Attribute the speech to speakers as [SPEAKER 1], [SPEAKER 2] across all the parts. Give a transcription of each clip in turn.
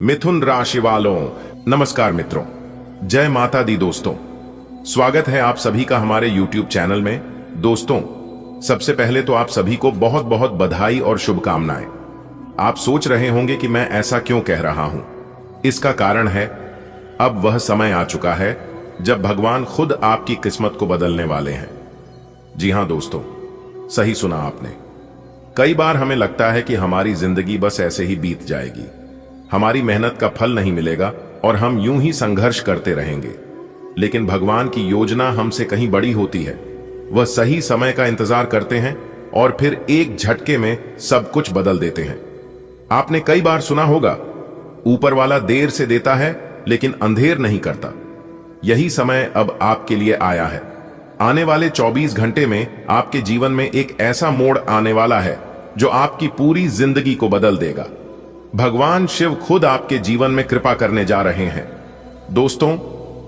[SPEAKER 1] मिथुन राशि वालों, नमस्कार मित्रों, जय माता दी। दोस्तों, स्वागत है आप सभी का हमारे YouTube चैनल में। दोस्तों, सबसे पहले तो आप सभी को बहुत बहुत बधाई और शुभकामनाएं। आप सोच रहे होंगे कि मैं ऐसा क्यों कह रहा हूं। इसका कारण है, अब वह समय आ चुका है जब भगवान खुद आपकी किस्मत को बदलने वाले हैं। जी हां दोस्तों, सही सुना आपने। कई बार हमें लगता है कि हमारी जिंदगी बस ऐसे ही बीत जाएगी, हमारी मेहनत का फल नहीं मिलेगा और हम यूं ही संघर्ष करते रहेंगे। लेकिन भगवान की योजना हमसे कहीं बड़ी होती है। वह सही समय का इंतजार करते हैं और फिर एक झटके में सब कुछ बदल देते हैं। आपने कई बार सुना होगा, ऊपर वाला देर से देता है लेकिन अंधेर नहीं करता। यही समय अब आपके लिए आया है। आने वाले 24 घंटे में आपके जीवन में एक ऐसा मोड़ आने वाला है जो आपकी पूरी जिंदगी को बदल देगा। भगवान शिव खुद आपके जीवन में कृपा करने जा रहे हैं। दोस्तों,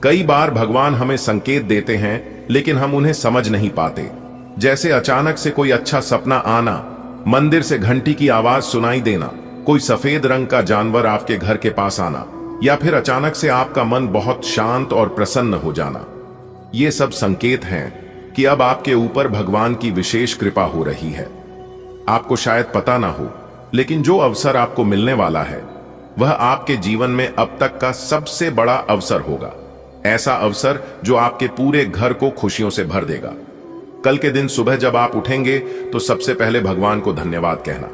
[SPEAKER 1] कई बार भगवान हमें संकेत देते हैं लेकिन हम उन्हें समझ नहीं पाते। जैसे अचानक से कोई अच्छा सपना आना, मंदिर से घंटी की आवाज सुनाई देना, कोई सफेद रंग का जानवर आपके घर के पास आना, या फिर अचानक से आपका मन बहुत शांत और प्रसन्न हो जाना। ये सब संकेत हैं कि अब आपके ऊपर भगवान की विशेष कृपा हो रही है। आपको शायद पता ना हो, लेकिन जो अवसर आपको मिलने वाला है वह आपके जीवन में अब तक का सबसे बड़ा अवसर होगा। ऐसा अवसर जो आपके पूरे घर को खुशियों से भर देगा। कल के दिन सुबह जब आप उठेंगे तो सबसे पहले भगवान को धन्यवाद कहना,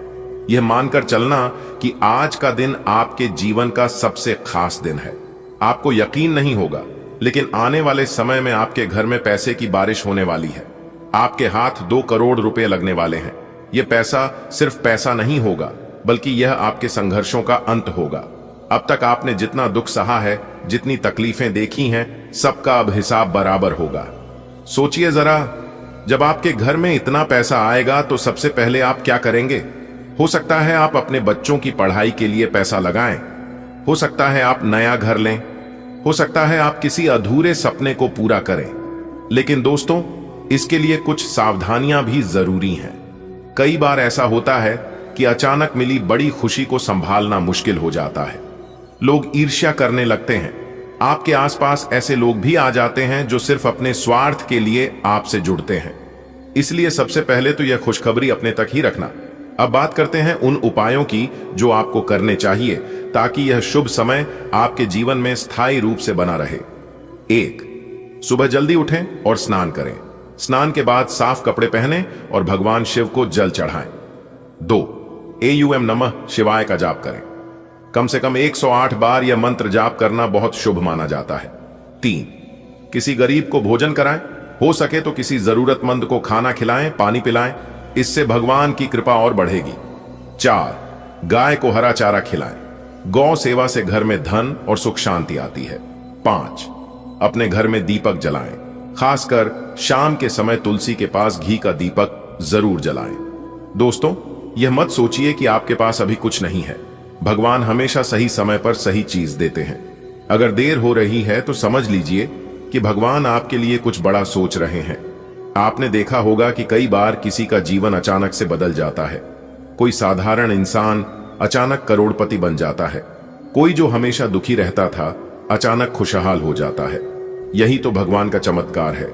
[SPEAKER 1] यह मानकर चलना कि आज का दिन आपके जीवन का सबसे खास दिन है। आपको यकीन नहीं होगा, लेकिन आने वाले समय में आपके घर में पैसे की बारिश होने वाली है। आपके हाथ 2 करोड़ रुपए लगने वाले हैं। यह पैसा सिर्फ पैसा नहीं होगा, बल्कि यह आपके संघर्षों का अंत होगा। अब तक आपने जितना दुख सहा है, जितनी तकलीफें देखी हैं, सबका अब हिसाब बराबर होगा। सोचिए जरा, जब आपके घर में इतना पैसा आएगा तो सबसे पहले आप क्या करेंगे? हो सकता है आप अपने बच्चों की पढ़ाई के लिए पैसा लगाएं, हो सकता है आप नया घर लें, हो सकता है आप किसी अधूरे सपने को पूरा करें। लेकिन दोस्तों, इसके लिए कुछ सावधानियां भी जरूरी हैं। कई बार ऐसा होता है कि अचानक मिली बड़ी खुशी को संभालना मुश्किल हो जाता है। लोग ईर्ष्या करने लगते हैं। आपके आसपास ऐसे लोग भी आ जाते हैं जो सिर्फ अपने स्वार्थ के लिए आपसे जुड़ते हैं। इसलिए सबसे पहले तो यह खुशखबरी अपने तक ही रखना। अब बात करते हैं उन उपायों की जो आपको करने चाहिए ताकि यह शुभ समय आपके जीवन में स्थायी रूप से बना रहे। 1. सुबह जल्दी उठें और स्नान करें। स्नान के बाद साफ कपड़े पहनें और भगवान शिव को जल चढ़ाएं। 2. AUM नमः शिवाय का जाप करें। कम से कम 108 बार यह मंत्र जाप करना बहुत शुभ माना जाता है। 3. किसी गरीब को भोजन कराएं। हो सके तो किसी जरूरतमंद को खाना खिलाएं, पानी पिलाएं। इससे भगवान की कृपा और बढ़ेगी। 4. गाय को हरा चारा खिलाएं। गौ सेवा से घर में धन और सुख शांति आती है। 5. अपने घर में दीपक जलाएं। खासकर शाम के समय तुलसी के पास घी का दीपक जरूर जलाएं। दोस्तों, यह मत सोचिए कि आपके पास अभी कुछ नहीं है। भगवान हमेशा सही समय पर सही चीज देते हैं। अगर देर हो रही है तो समझ लीजिए कि भगवान आपके लिए कुछ बड़ा सोच रहे हैं। आपने देखा होगा कि कई बार किसी का जीवन अचानक से बदल जाता है। कोई साधारण इंसान अचानक करोड़पति बन जाता है। कोई जो हमेशा दुखी रहता था अचानक खुशहाल हो जाता है। यही तो भगवान का चमत्कार है।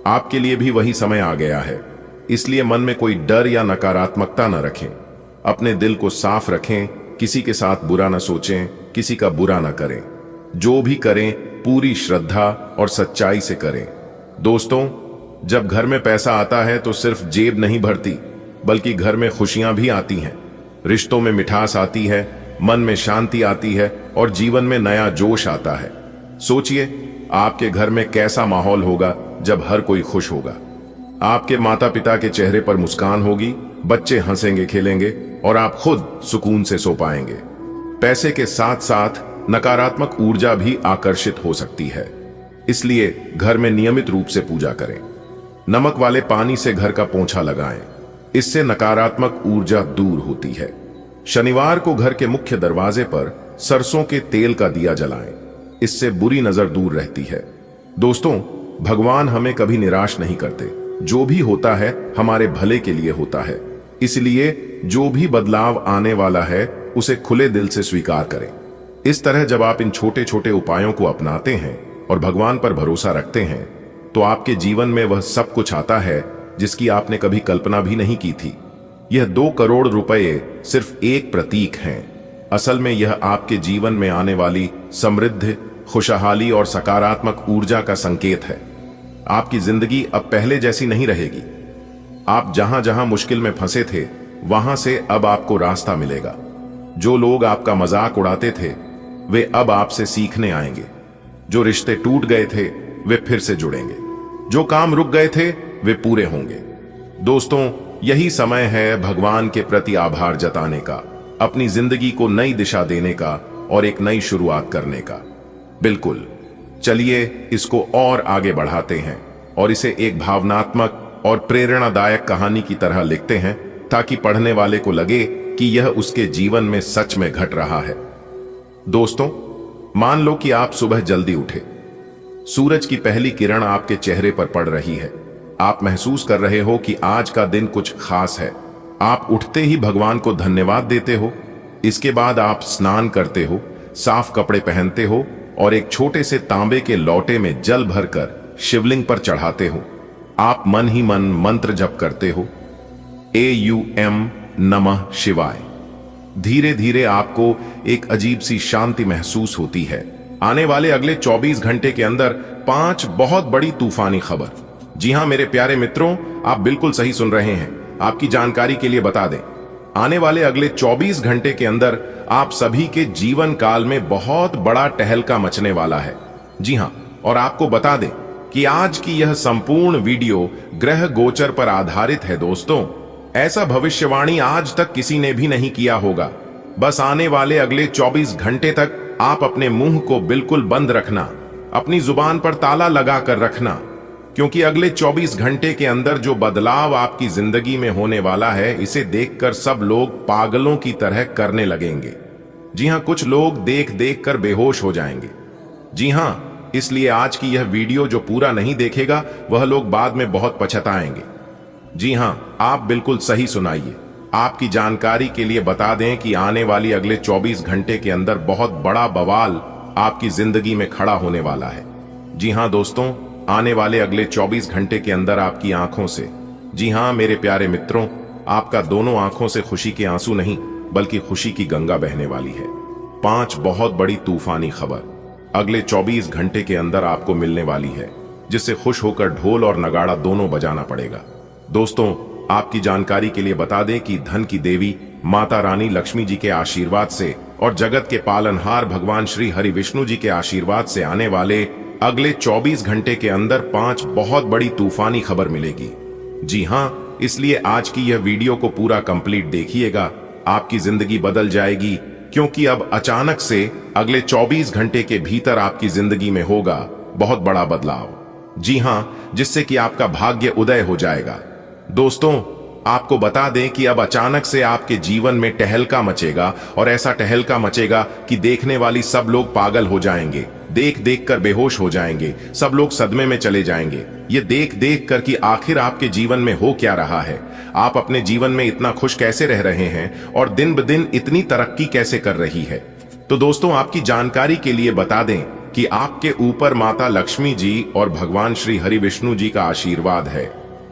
[SPEAKER 1] आपके लिए भी वही समय आ गया है। इसलिए मन में कोई डर या नकारात्मकता न रखें। अपने दिल को साफ रखें। किसी के साथ बुरा न सोचें, किसी का बुरा न करें। जो भी करें पूरी श्रद्धा और सच्चाई से करें। दोस्तों, जब घर में पैसा आता है तो सिर्फ जेब नहीं भरती, बल्कि घर में खुशियां भी आती हैं। रिश्तों में मिठास आती है, मन में शांति आती है और जीवन में नया जोश आता है। सोचिए, आपके घर में कैसा माहौल होगा जब हर कोई खुश होगा। आपके माता पिता के चेहरे पर मुस्कान होगी, बच्चे हंसेंगे खेलेंगे और आप खुद सुकून से सो पाएंगे। पैसे के साथ साथ नकारात्मक ऊर्जा भी आकर्षित हो सकती है। इसलिए घर में नियमित रूप से पूजा करें। नमक वाले पानी से घर का पोंछा लगाएं। इससे नकारात्मक ऊर्जा दूर होती है। शनिवार को घर के मुख्य दरवाजे पर सरसों के तेल का दिया जलाएं। इससे बुरी नजर दूर रहती है। दोस्तों, भगवान हमें कभी निराश नहीं करते। जो भी होता है हमारे भले के लिए होता है। इसलिए जो भी बदलाव आने वाला है उसे खुले दिल से स्वीकार करें। इस तरह जब आप इन छोटे छोटे उपायों को अपनाते हैं और भगवान पर भरोसा रखते हैं तो आपके जीवन में वह सब कुछ आता है जिसकी आपने कभी कल्पना भी नहीं की थी। यह 2 करोड़ रुपए सिर्फ एक प्रतीक हैं। असल में यह आपके जीवन में आने वाली समृद्धि, खुशहाली और सकारात्मक ऊर्जा का संकेत है। आपकी जिंदगी अब पहले जैसी नहीं रहेगी। आप जहां जहां मुश्किल में फंसे थे वहां से अब आपको रास्ता मिलेगा। जो लोग आपका मजाक उड़ाते थे वे अब आपसे सीखने आएंगे। जो रिश्ते टूट गए थे वे फिर से जुड़ेंगे। जो काम रुक गए थे वे पूरे होंगे। दोस्तों, यही समय है भगवान के प्रति आभार जताने का, अपनी जिंदगी को नई दिशा देने का और एक नई शुरुआत करने का। बिल्कुल, चलिए इसको और आगे बढ़ाते हैं और इसे एक भावनात्मक और प्रेरणादायक कहानी की तरह लिखते हैं ताकि पढ़ने वाले को लगे कि यह उसके जीवन में सच में घट रहा है। दोस्तों, मान लो कि आप सुबह जल्दी उठे। सूरज की पहली किरण आपके चेहरे पर पड़ रही है। आप महसूस कर रहे हो कि आज का दिन कुछ खास है। आप उठते ही भगवान को धन्यवाद देते हो। इसके बाद आप स्नान करते हो, साफ कपड़े पहनते हो और एक छोटे से तांबे के लोटे में जल भरकर शिवलिंग पर चढ़ाते हो। आप मन ही मन मंत्र जप करते हो, AUM नमः शिवाय। धीरे धीरे आपको एक अजीब सी शांति महसूस होती है। आने वाले अगले 24 घंटे के अंदर 5 बहुत बड़ी तूफानी खबर। जी हां मेरे प्यारे मित्रों, आप बिल्कुल सही सुन रहे हैं। आपकी जानकारी के लिए बता दें, आने वाले अगले 24 घंटे के अंदर आप सभी के जीवन काल में बहुत बड़ा टहलका मचने वाला है। जी हां, और आपको बता दें कि आज की यह संपूर्ण वीडियो ग्रह गोचर पर आधारित है। दोस्तों, ऐसा भविष्यवाणी आज तक किसी ने भी नहीं किया होगा। बस आने वाले अगले 24 घंटे तक आप अपने मुंह को बिल्कुल बंद रखना, अपनी जुबान पर ताला लगा कर रखना, क्योंकि अगले 24 घंटे के अंदर जो बदलाव आपकी जिंदगी में होने वाला है इसे देखकर सब लोग पागलों की तरह करने लगेंगे। जी हां, कुछ लोग देख देख कर बेहोश हो जाएंगे। जी हां, इसलिए आज की यह वीडियो जो पूरा नहीं देखेगा वह लोग बाद में बहुत पछताएंगे। जी हां, आप बिल्कुल सही सुनाइए। आपकी जानकारी के लिए बता दें कि आने वाली अगले 24 घंटे के अंदर बहुत बड़ा बवाल आपकी जिंदगी में खड़ा होने वाला है। जी हां दोस्तों, आने वाले अगले 24 घंटे के अंदर आपकी आंखों से, जी हां मेरे प्यारे मित्रों, आपका दोनों आंखों से खुशी के आंसू नहीं बल्कि खुशी की गंगा बहने वाली है। 5 बहुत बड़ी तूफानी खबर अगले 24 घंटे के अंदर आपको मिलने वाली है, जिससे खुश होकर ढोल और नगाड़ा दोनों बजाना पड़ेगा। दोस्तों, आपकी जानकारी के लिए बता दें कि धन की देवी माता रानी लक्ष्मी जी के आशीर्वाद से और जगत के पालनहार भगवान श्री हरि विष्णु जी के आशीर्वाद से आने वाले अगले 24 घंटे के अंदर 5 बहुत बड़ी तूफानी खबर मिलेगी। जी हां, इसलिए आज की यह वीडियो को पूरा कंप्लीट देखिएगा। आपकी जिंदगी बदल जाएगी, क्योंकि अब अचानक से अगले 24 घंटे के भीतर आपकी जिंदगी में होगा बहुत बड़ा बदलाव। जी हां, जिससे कि आपका भाग्य उदय हो जाएगा। दोस्तों, आपको बता दें कि अब अचानक से आपके जीवन में टहलका मचेगा और ऐसा टहलका मचेगा कि देखने वाली सब लोग पागल हो जाएंगे, देख देख कर बेहोश हो जाएंगे, सब लोग सदमे में चले जाएंगे, ये देख देख कर कि आखिर आपके जीवन में हो क्या रहा है, आप अपने जीवन में इतना खुश कैसे रह रहे हैं और दिन ब दिन इतनी तरक्की कैसे कर रही है। तो दोस्तों, आपकी जानकारी के लिए बता दें कि आपके ऊपर माता लक्ष्मी जी और भगवान श्री हरि विष्णु जी का आशीर्वाद है।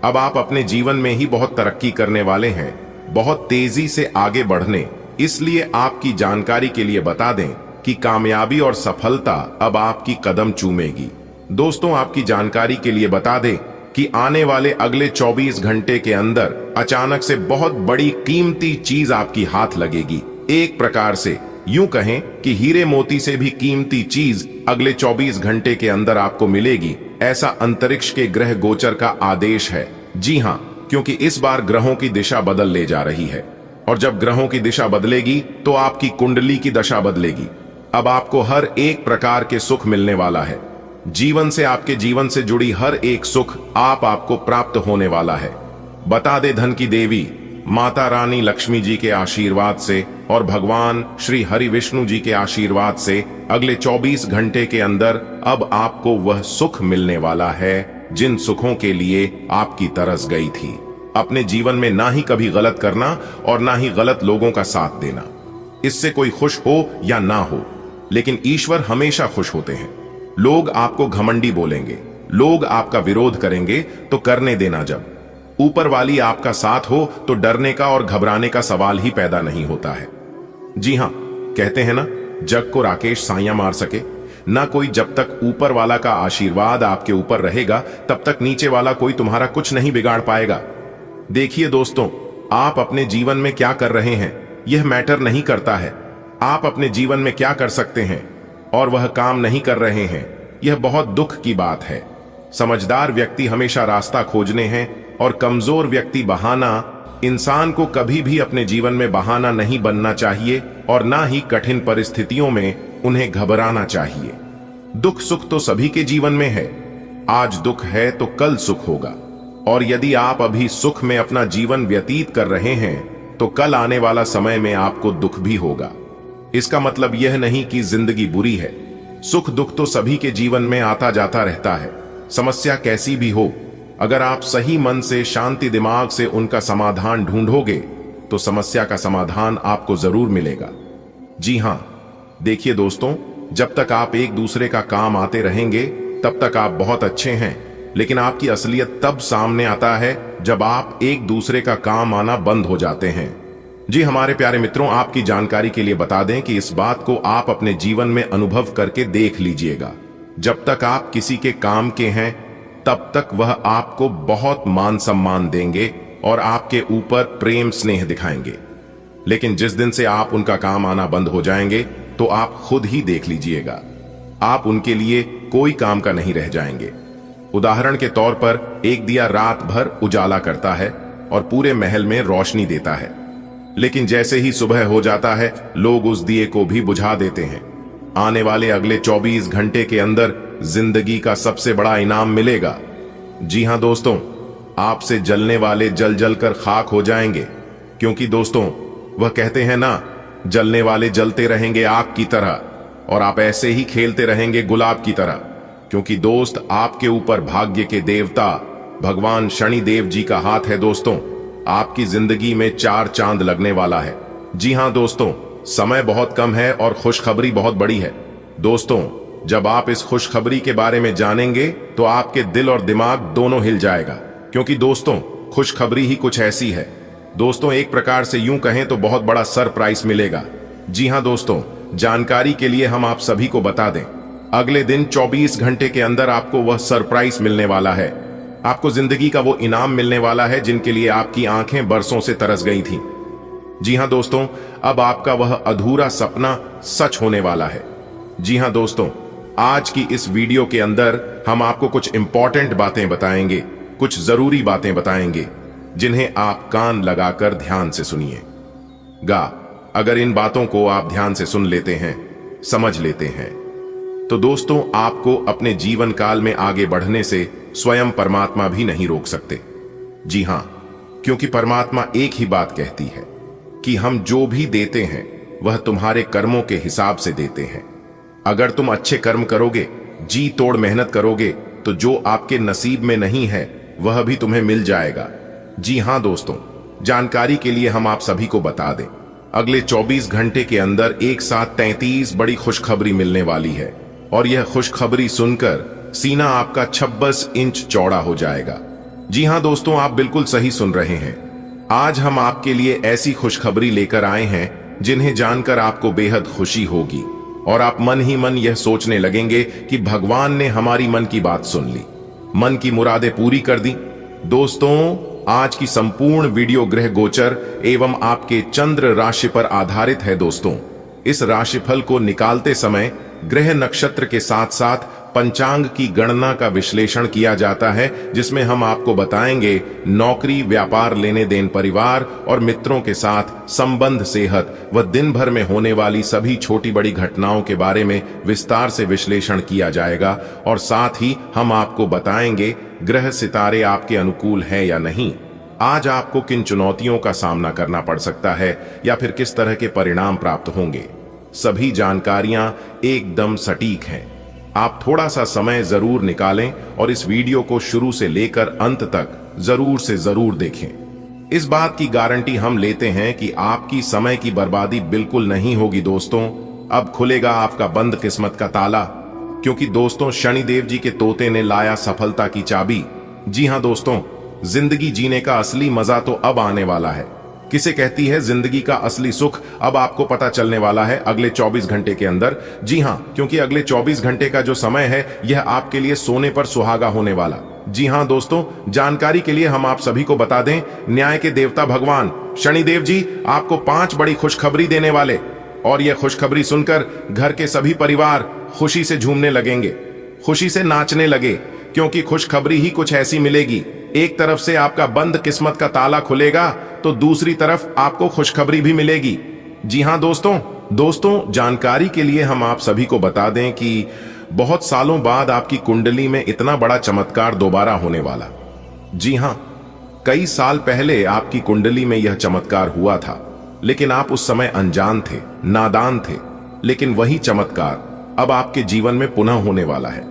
[SPEAKER 1] अब आप अपने जीवन में ही बहुत तरक्की करने वाले हैं, बहुत तेजी से आगे बढ़ने। इसलिए आपकी जानकारी के लिए बता दें कि कामयाबी और सफलता अब आपकी कदम चूमेगी। दोस्तों, आपकी जानकारी के लिए बता दें कि आने वाले अगले 24 घंटे के अंदर अचानक से बहुत बड़ी कीमती चीज आपकी हाथ लगेगी। एक प्रकार से यूं कहें कि हीरे मोती से भी कीमती चीज अगले 24 घंटे के अंदर आपको मिलेगी। ऐसा अंतरिक्ष के ग्रह गोचर का आदेश है। जी हां, क्योंकि इस बार ग्रहों की दिशा बदल ले जा रही है, और जब ग्रहों की दिशा बदलेगी तो आपकी कुंडली की दशा बदलेगी। अब आपको हर एक प्रकार के सुख मिलने वाला है। जीवन से, आपके जीवन से जुड़ी हर एक सुख आपको प्राप्त होने वाला है। बता दे धन की देवी माता रानी लक्ष्मी जी के आशीर्वाद से और भगवान श्री हरि विष्णु जी के आशीर्वाद से अगले 24 घंटे के अंदर अब आपको वह सुख मिलने वाला है जिन सुखों के लिए आपकी तरस गई थी। अपने जीवन में ना ही कभी गलत करना और ना ही गलत लोगों का साथ देना। इससे कोई खुश हो या ना हो, लेकिन ईश्वर हमेशा खुश होते हैं। लोग आपको घमंडी बोलेंगे, लोग आपका विरोध करेंगे, तो करने देना। जब ऊपर वाली आपका साथ हो तो डरने का और घबराने का सवाल ही पैदा नहीं होता है। जी हां, कहते हैं ना, जग को राकेश साइयां मार सके ना कोई। जब तक ऊपर वाला का आशीर्वाद आपके ऊपर रहेगा तब तक नीचे वाला कोई तुम्हारा कुछ नहीं बिगाड़ पाएगा। देखिए दोस्तों, आप अपने जीवन में क्या कर रहे हैं यह मैटर नहीं करता है। आप अपने जीवन में क्या कर सकते हैं और वह काम नहीं कर रहे हैं, यह बहुत दुख की बात है। समझदार व्यक्ति हमेशा रास्ता खोजने हैं और कमजोर व्यक्ति बहाना। इंसान को कभी भी अपने जीवन में बहाना नहीं बनना चाहिए और ना ही कठिन परिस्थितियों में उन्हें घबराना चाहिए। दुख सुख तो सभी के जीवन में है। आज दुख है तो कल सुख होगा, और यदि आप अभी सुख में अपना जीवन व्यतीत कर रहे हैं तो कल आने वाला समय में आपको दुख भी होगा। इसका मतलब यह नहीं कि जिंदगी बुरी है। सुख दुख तो सभी के जीवन में आता जाता रहता है। समस्या कैसी भी हो, अगर आप सही मन से शांति दिमाग से उनका समाधान ढूंढोगे तो समस्या का समाधान आपको जरूर मिलेगा। जी हां, देखिए दोस्तों, जब तक आप एक दूसरे का काम आते रहेंगे तब तक आप बहुत अच्छे हैं, लेकिन आपकी असलियत तब सामने आता है जब आप एक दूसरे का काम आना बंद हो जाते हैं। जी हमारे प्यारे मित्रों, आपकी जानकारी के लिए बता दें कि इस बात को आप अपने जीवन में अनुभव करके देख लीजिएगा। जब तक आप किसी के काम के हैं तब तक वह आपको बहुत मान सम्मान देंगे और आपके ऊपर प्रेम स्नेह दिखाएंगे, लेकिन जिस दिन से आप उनका काम आना बंद हो जाएंगे तो आप खुद ही देख लीजिएगा, आप उनके लिए कोई काम का नहीं रह जाएंगे। उदाहरण के तौर पर एक दिया रात भर उजाला करता है और पूरे महल में रोशनी देता है, लेकिन जैसे ही सुबह हो जाता है लोग उस दिए को भी बुझा देते हैं। आने वाले अगले 24 घंटे के अंदर जिंदगी का सबसे बड़ा इनाम मिलेगा। जी हां दोस्तों, आपसे जलने वाले जल जल कर खाक हो जाएंगे, क्योंकि दोस्तों वह कहते हैं ना, जलने वाले जलते रहेंगे आग की तरह और आप ऐसे ही खेलते रहेंगे गुलाब की तरह। क्योंकि दोस्त, आपके ऊपर भाग्य के देवता भगवान शनि देव जी का हाथ है। दोस्तों, आपकी जिंदगी में 4 चांद लगने वाला है। जी हां दोस्तों, समय बहुत कम है और खुशखबरी बहुत बड़ी है। दोस्तों, जब आप इस खुशखबरी के बारे में जानेंगे तो आपके दिल और दिमाग दोनों हिल जाएगा, क्योंकि दोस्तों खुशखबरी ही कुछ ऐसी है। दोस्तों, एक प्रकार से यूं कहें तो बहुत बड़ा सरप्राइज मिलेगा। जी हां दोस्तों, जानकारी के लिए हम आप सभी को बता दें, अगले दिन 24 घंटे के अंदर आपको वह सरप्राइज मिलने वाला है। आपको जिंदगी का वो इनाम मिलने वाला है जिनके लिए आपकी आंखें बरसों से तरस गई थीं। जी हां दोस्तों, अब आपका वह अधूरा सपना सच होने वाला है। जी हां दोस्तों, आज की इस वीडियो के अंदर हम आपको कुछ इंपॉर्टेंट बातें बताएंगे, कुछ जरूरी बातें बताएंगे, जिन्हें आप कान लगाकर ध्यान से सुनिएगा। अगर इन बातों को आप ध्यान से सुन लेते हैं, समझ लेते हैं, तो दोस्तों आपको अपने जीवन काल में आगे बढ़ने से स्वयं परमात्मा भी नहीं रोक सकते। जी हां, क्योंकि परमात्मा एक ही बात कहती है कि हम जो भी देते हैं वह तुम्हारे कर्मों के हिसाब से देते हैं। अगर तुम अच्छे कर्म करोगे, जी तोड़ मेहनत करोगे, तो जो आपके नसीब में नहीं है वह भी तुम्हें मिल जाएगा। जी हां दोस्तों, जानकारी के लिए हम आप सभी को बता दें, अगले 24 घंटे के अंदर एक साथ 33 बड़ी खुशखबरी मिलने वाली है, और यह खुशखबरी सुनकर सीना आपका 26 इंच चौड़ा हो जाएगा। जी हां दोस्तों, आप बिल्कुल सही सुन रहे हैं। आज हम आपके लिए ऐसी खुशखबरी लेकर आए हैं जिन्हें जानकर आपको बेहद खुशी होगी और आप मन ही मन यह सोचने लगेंगे कि भगवान ने हमारी मन की बात सुन ली, मन की मुरादें पूरी कर दी। दोस्तों, आज की संपूर्ण वीडियो ग्रह गोचर एवं आपके चंद्र राशि पर आधारित है। दोस्तों, इस राशिफल को निकालते समय ग्रह नक्षत्र के साथ साथ पंचांग की गणना का विश्लेषण किया जाता है, जिसमें हम आपको बताएंगे नौकरी, व्यापार, लेने देन, परिवार और मित्रों के साथ संबंध, सेहत व दिन भर में होने वाली सभी छोटी बड़ी घटनाओं के बारे में विस्तार से विश्लेषण किया जाएगा। और साथ ही हम आपको बताएंगे ग्रह सितारे आपके अनुकूल हैं या नहीं, आज आपको किन चुनौतियों का सामना करना पड़ सकता है या फिर किस तरह के परिणाम प्राप्त होंगे। सभी जानकारियां एकदम सटीक हैं। आप थोड़ा सा समय जरूर निकालें और इस वीडियो को शुरू से लेकर अंत तक जरूर से जरूर देखें। इस बात की गारंटी हम लेते हैं कि आपकी समय की बर्बादी बिल्कुल नहीं होगी। दोस्तों, अब खुलेगा आपका बंद किस्मत का ताला, क्योंकि दोस्तों शनिदेव जी के तोते ने लाया सफलता की चाबी। जी हां दोस्तों, जिंदगी जीने का असली मजा तो अब आने वाला है। किसे कहती है जिंदगी का असली सुख, अब आपको पता चलने वाला है अगले 24 घंटे के अंदर। जी हां, क्योंकि अगले 24 घंटे का जो समय है यह आपके लिए सोने पर सुहागा होने वाला। जी हां दोस्तों, जानकारी के लिए हम आप सभी को बता दें, न्याय के देवता भगवान शनिदेव जी आपको 5 बड़ी खुशखबरी देने वाले, और यह खुशखबरी सुनकर घर के सभी परिवार खुशी से झूमने लगेंगे, खुशी से नाचने लगे, क्योंकि खुशखबरी ही कुछ ऐसी मिलेगी। एक तरफ से आपका बंद किस्मत का ताला खुलेगा तो दूसरी तरफ आपको खुशखबरी भी मिलेगी। जी हां दोस्तों, जानकारी के लिए हम आप सभी को बता दें कि बहुत सालों बाद आपकी कुंडली में इतना बड़ा चमत्कार दोबारा होने वाला। जी हां, कई साल पहले आपकी कुंडली में यह चमत्कार हुआ था, लेकिन आप उस समय अनजान थे, नादान थे। लेकिन वही चमत्कार अब आपके जीवन में पुनः होने वाला है।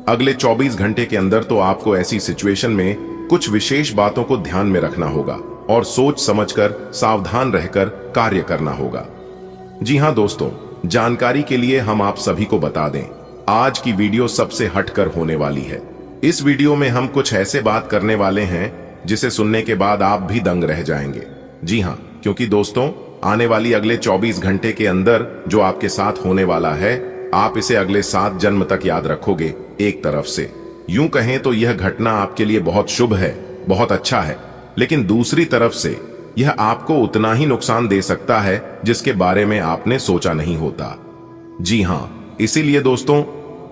[SPEAKER 1] अगले 24 घंटे के अंदर तो आपको ऐसी सिचुएशन में कुछ विशेष बातों को ध्यान में रखना होगा और सोच समझकर सावधान रहकर कार्य करना होगा। जी हां दोस्तों, जानकारी के लिए हम आप सभी को बता दें, आज की वीडियो सबसे हटकर होने वाली है। इस वीडियो में हम कुछ ऐसे बात करने वाले हैं जिसे सुनने के बाद आप भी दंग रह जाएंगे। जी हां, क्योंकि दोस्तों आने वाली अगले 24 घंटे के अंदर जो आपके साथ होने वाला है, आप इसे अगले 7 जन्म तक याद रखोगे। एक तरफ से यूं कहें तो यह घटना आपके लिए बहुत शुभ है, बहुत अच्छा है, लेकिन दूसरी तरफ से यह आपको उतना ही नुकसान दे सकता है जिसके बारे में आपने सोचा नहीं होता। जी हां, इसीलिए दोस्तों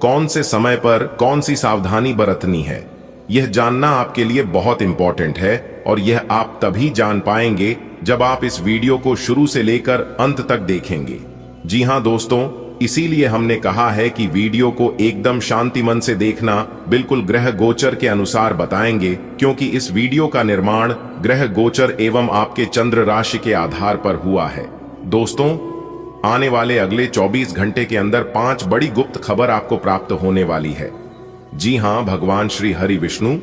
[SPEAKER 1] कौन से समय पर कौन सी सावधानी बरतनी है, यह जानना आपके लिए बहुत इंपॉर्टेंट है, और यह आप तभी जान पाएंगे जब आप इस वीडियो को शुरू से लेकर अंत तक देखेंगे। जी हां दोस्तों, इसीलिए हमने कहा है कि वीडियो को एकदम शांति मन से देखना, बिल्कुल ग्रह गोचर के अनुसार बताएंगे, क्योंकि इस वीडियो का निर्माण ग्रह गोचर एवं आपके चंद्र राशि के आधार पर हुआ है। दोस्तों आने वाले अगले 24 घंटे के अंदर 5 बड़ी गुप्त खबर आपको प्राप्त होने वाली है। जी हां, भगवान श्री हरि विष्णु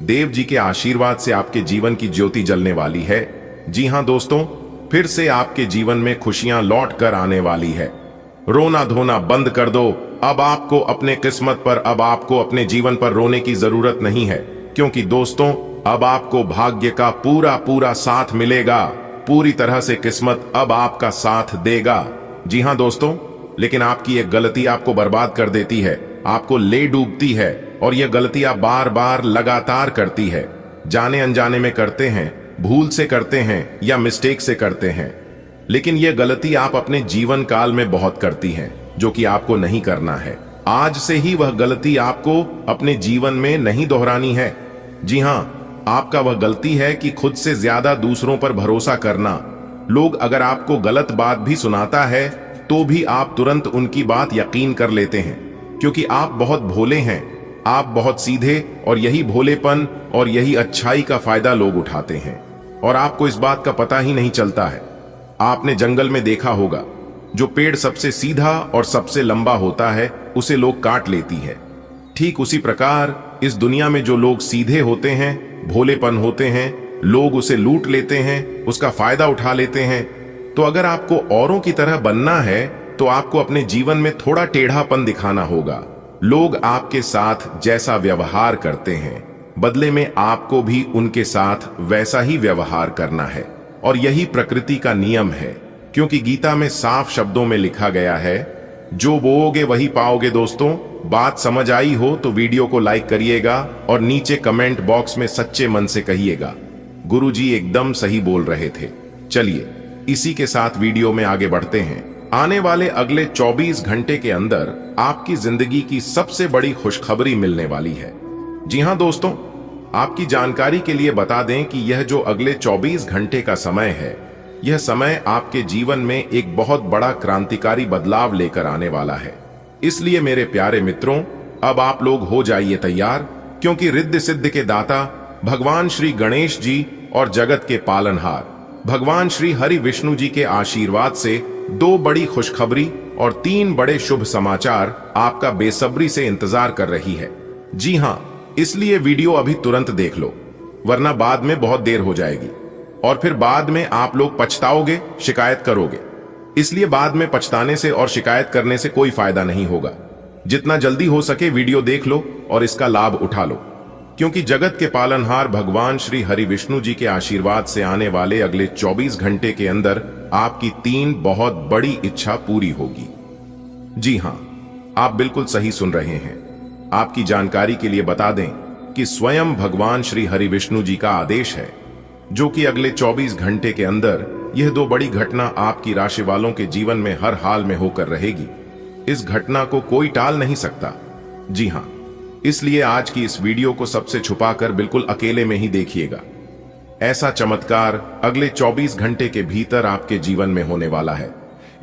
[SPEAKER 1] देव जी के आशीर्वाद से आपके जीवन की ज्योति जलने वाली है। जी हां दोस्तों, फिर से आपके जीवन में खुशियां लौट कर आने वाली है। रोना धोना बंद कर दो, अब आपको अपने किस्मत पर, अब आपको अपने जीवन पर रोने की जरूरत नहीं है, क्योंकि दोस्तों अब आपको भाग्य का पूरा साथ मिलेगा। पूरी तरह से किस्मत अब आपका साथ देगा। जी हां दोस्तों, लेकिन आपकी एक गलती आपको बर्बाद कर देती है, आपको ले डूबती है, और यह गलती आप बार बार लगातार करती है। जाने अनजाने में करते हैं, भूल से करते हैं या मिस्टेक से करते हैं, लेकिन यह गलती आप अपने जीवन काल में बहुत करती हैं, जो कि आपको नहीं करना है। आज से ही वह गलती आपको अपने जीवन में नहीं दोहरानी है। जी हां, आपका वह गलती है कि खुद से ज्यादा दूसरों पर भरोसा करना। लोग अगर आपको गलत बात भी सुनाता है तो भी आप तुरंत उनकी बात यकीन कर लेते हैं, क्योंकि आप बहुत भोले हैं, आप बहुत सीधे, और यही भोलेपन और यही अच्छाई का फायदा लोग उठाते हैं, और आपको इस बात का पता ही नहीं चलता है। आपने जंगल में देखा होगा, जो पेड़ सबसे सीधा और सबसे लंबा होता है उसे लोग काट लेती है। ठीक उसी प्रकार इस दुनिया में जो लोग सीधे होते हैं, भोलेपन होते हैं, लोग उसे लूट लेते हैं, उसका फायदा उठा लेते हैं। तो अगर आपको औरों की तरह बनना है तो आपको अपने जीवन में थोड़ा टेढ़ापन दिखाना होगा। लोग आपके साथ जैसा व्यवहार करते हैं, बदले में आपको भी उनके साथ वैसा ही व्यवहार करना है, और यही प्रकृति का नियम है, क्योंकि गीता में साफ शब्दों में लिखा गया है, जो बोओगे वही पाओगे। दोस्तों बात समझ आई हो तो वीडियो को लाइक करिएगा और नीचे कमेंट बॉक्स में सच्चे मन से कहिएगा, गुरुजी एकदम सही बोल रहे थे। चलिए इसी के साथ वीडियो में आगे बढ़ते हैं। आने वाले अगले 24 घंटे के अंदर आपकी जिंदगी की सबसे बड़ी खुशखबरी मिलने वाली है। जी हां दोस्तों, आपकी जानकारी के लिए बता दें कि यह जो अगले 24 घंटे का समय है, यह समय आपके जीवन में एक बहुत बड़ा क्रांतिकारी बदलाव लेकर आने वाला है। इसलिए मेरे प्यारे मित्रों, अब आप लोग हो जाइए तैयार, क्योंकि रिद्धि सिद्धि के दाता भगवान श्री गणेश जी और जगत के पालनहार भगवान श्री हरि विष्णु जी के आशीर्वाद से 2 बड़ी खुशखबरी और 3 बड़े शुभ समाचार आपका बेसब्री से इंतजार कर रही है। जी हां, इसलिए वीडियो अभी तुरंत देख लो, वरना बाद में बहुत देर हो जाएगी और फिर बाद में आप लोग पछताओगे, शिकायत करोगे। इसलिए बाद में पछताने से और शिकायत करने से कोई फायदा नहीं होगा। जितना जल्दी हो सके वीडियो देख लो और इसका लाभ उठा लो, क्योंकि जगत के पालनहार भगवान श्री हरि विष्णु जी के आशीर्वाद से आने वाले अगले 24 घंटे के अंदर आपकी 3 बहुत बड़ी इच्छा पूरी होगी। जी हां, आप बिल्कुल सही सुन रहे हैं। आपकी जानकारी के लिए बता दें कि स्वयं भगवान श्री हरि विष्णु जी का आदेश है, जो कि अगले 24 घंटे के अंदर यह 2 बड़ी घटना आपकी राशि वालों के जीवन में हर हाल में होकर रहेगी। इस घटना को कोई टाल नहीं सकता। जी हां, इसलिए आज की इस वीडियो को सबसे छुपाकर बिल्कुल अकेले में ही देखिएगा। ऐसा चमत्कार अगले 24 घंटे के भीतर आपके जीवन में होने वाला है।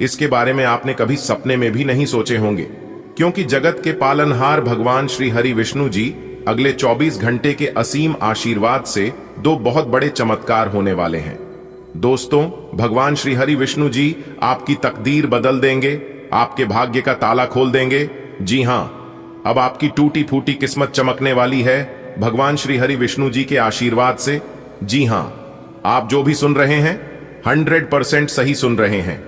[SPEAKER 1] इसके बारे में आपने कभी सपने में भी नहीं सोचे होंगे, क्योंकि जगत के पालनहार भगवान श्री हरि विष्णु जी अगले 24 घंटे के असीम आशीर्वाद से 2 बहुत बड़े चमत्कार होने वाले हैं। दोस्तों, भगवान श्री हरि विष्णु जी आपकी तकदीर बदल देंगे, आपके भाग्य का ताला खोल देंगे। जी हां, अब आपकी टूटी फूटी किस्मत चमकने वाली है भगवान श्री हरि विष्णु जी के आशीर्वाद से। जी हां, आप जो भी सुन रहे हैं 100% सही सुन रहे हैं।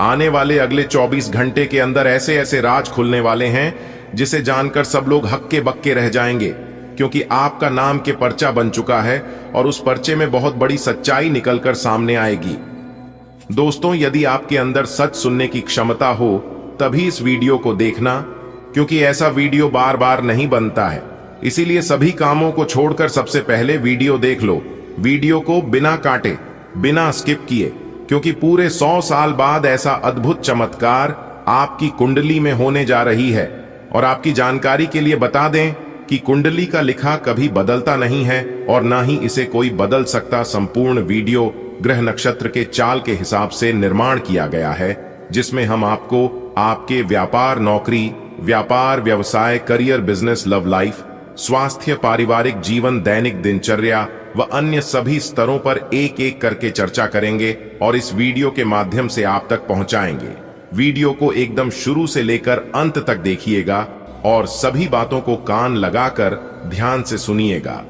[SPEAKER 1] आने वाले अगले 24 घंटे के अंदर ऐसे ऐसे राज खुलने वाले हैं जिसे जानकर सब लोग हक्के बक्के रह जाएंगे, क्योंकि आपका नाम के पर्चा बन चुका है और उस पर्चे में बहुत बड़ी सच्चाई निकलकर सामने आएगी। दोस्तों, यदि आपके अंदर सच सुनने की क्षमता हो तभी इस वीडियो को देखना, क्योंकि ऐसा वीडियो बार बार नहीं बनता है। इसीलिए सभी कामों को छोड़कर सबसे पहले वीडियो देख लो। वीडियो को बिना काटे, बिना स्किप किए, क्योंकि पूरे 100 साल बाद ऐसा अद्भुत चमत्कार आपकी कुंडली में होने जा रही है। और आपकी जानकारी के लिए बता दें कि कुंडली का लिखा कभी बदलता नहीं है और ना ही इसे कोई बदल सकता। संपूर्ण वीडियो ग्रह नक्षत्र के चाल के हिसाब से निर्माण किया गया है, जिसमें हम आपको आपके व्यापार, नौकरी, व्यापार, व्यवसाय, करियर, बिजनेस, लव लाइफ, स्वास्थ्य, पारिवारिक जीवन, दैनिक दिनचर्या व अन्य सभी स्तरों पर एक एक करके चर्चा करेंगे और इस वीडियो के माध्यम से आप तक पहुंचाएंगे। वीडियो को एकदम शुरू से लेकर अंत तक देखिएगा और सभी बातों को कान लगाकर ध्यान से सुनिएगा।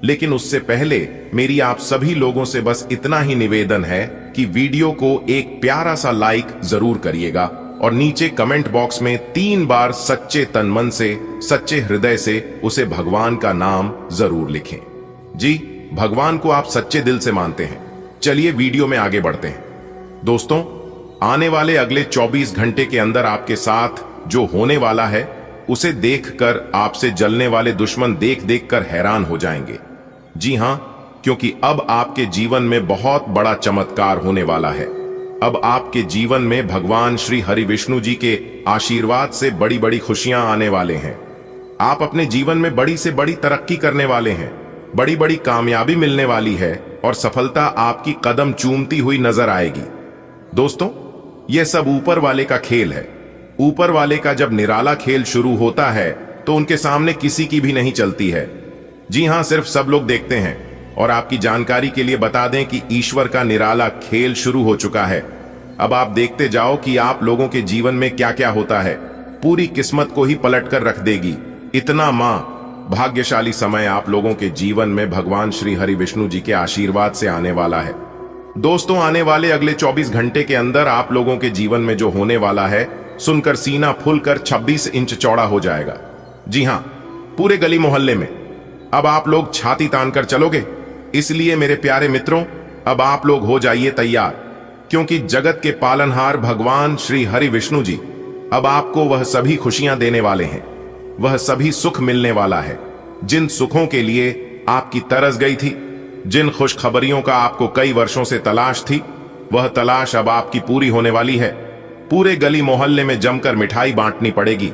[SPEAKER 1] लेकिन उससे पहले मेरी आप सभी लोगों से बस इतना ही निवेदन है कि वीडियो को एक प्यारा सा लाइक जरूर करिएगा और नीचे कमेंट बॉक्स में 3 बार सच्चे तन मन से, सच्चे हृदय से उसे भगवान का नाम जरूर लिखें। जी, भगवान को आप सच्चे दिल से मानते हैं। चलिए वीडियो में आगे बढ़ते हैं। दोस्तों, आने वाले अगले 24 घंटे के अंदर आपके साथ जो होने वाला है उसे देखकर आपसे जलने वाले दुश्मन देख देख कर हैरान हो जाएंगे। जी हां, क्योंकि अब आपके जीवन में बहुत बड़ा चमत्कार होने वाला है। अब आपके जीवन में भगवान श्री हरि विष्णु जी के आशीर्वाद से बड़ी बड़ी खुशियां आने वाले हैं। आप अपने जीवन में बड़ी से बड़ी तरक्की करने वाले हैं, बड़ी बड़ी कामयाबी मिलने वाली है और सफलता आपकी कदम चूमती हुई नजर आएगी। दोस्तों, यह सब ऊपर वाले का खेल है। ऊपर वाले का जब निराला खेल शुरू होता है तो उनके सामने किसी की भी नहीं चलती है। जी हां, सिर्फ सब लोग देखते हैं। और आपकी जानकारी के लिए बता दें कि ईश्वर का निराला खेल शुरू हो चुका है। अब आप देखते जाओ कि आप लोगों के जीवन में क्या क्या होता है। पूरी किस्मत को ही पलट कर रख देगी। इतना भाग्यशाली समय आप लोगों के जीवन में भगवान श्री हरि विष्णु जी के आशीर्वाद से आने वाला है। दोस्तों, आने वाले अगले 24 घंटे के अंदर आप लोगों के जीवन में जो होने वाला है सुनकर सीना फूलकर 26 इंच चौड़ा हो जाएगा। जी हां, पूरे गली मोहल्ले में अब आप लोग छाती तान कर चलोगे। इसलिए मेरे प्यारे मित्रों, अब आप लोग हो जाइए तैयार, क्योंकि जगत के पालनहार भगवान श्री हरि विष्णु जी अब आपको वह सभी खुशियां देने वाले हैं। वह सभी सुख मिलने वाला है जिन सुखों के लिए आपकी तरस गई थी, जिन खुशखबरियों का आपको कई वर्षों से तलाश थी, वह तलाश अब आपकी पूरी होने वाली है। पूरे गली मोहल्ले में जमकर मिठाई बांटनी पड़ेगी।